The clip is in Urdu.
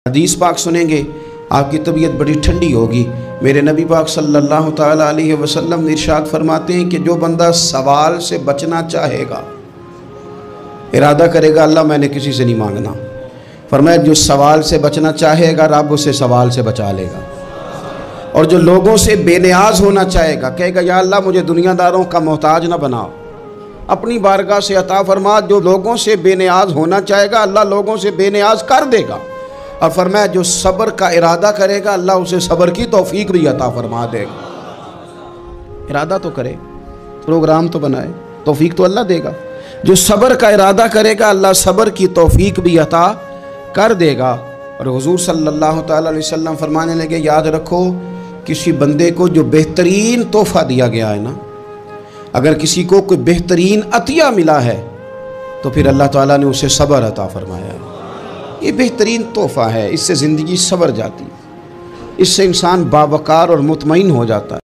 حدیث پاک سنیں گے آپ کی طبیعت بڑی ٹھنڈی ہوگی۔ میرے نبی پاک صلی اللہ تعالیٰ علیہ وسلم نے ارشاد فرماتے ہیں کہ جو بندہ سوال سے بچنا چاہے گا، ارادہ کرے گا اللہ میں نے کسی سے نہیں مانگنا، فرمایا جو سوال سے بچنا چاہے گا رب اسے سوال سے بچا لے گا۔ اور جو لوگوں سے بے نیاز ہونا چاہے گا، کہے گا یا اللہ مجھے دنیا داروں کا محتاج نہ بناؤ، اپنی بارگاہ سے عطا فرما۔ جو لوگوں سے بے نیاز ہونا چاہے گا اللہ لوگوں سے بے نیاز کر دے گا۔ اور فرمایا جو صبر کا ارادہ کرے گا اللہ اسے صبر کی توفیق بھی عطا فرما دے گا۔ ارادہ تو کرے، پروگرام تو بنائے، توفیق تو اللہ دے گا۔ جو صبر کا ارادہ کرے گا اللہ صبر کی توفیق بھی عطا کر دے گا۔ اور حضور صلی اللہ تعالیٰ علیہ وسلم فرمانے لگے یاد رکھو کسی بندے کو جو بہترین تحفہ دیا گیا ہے نا، اگر کسی کو کوئی بہترین عطیہ ملا ہے تو پھر اللہ تعالیٰ نے اسے صبر عطا فرمایا ہے۔ یہ بہترین تحفہ ہے، اس سے زندگی سنور جاتی ہے، اس سے انسان باوقار اور مطمئن ہو جاتا ہے۔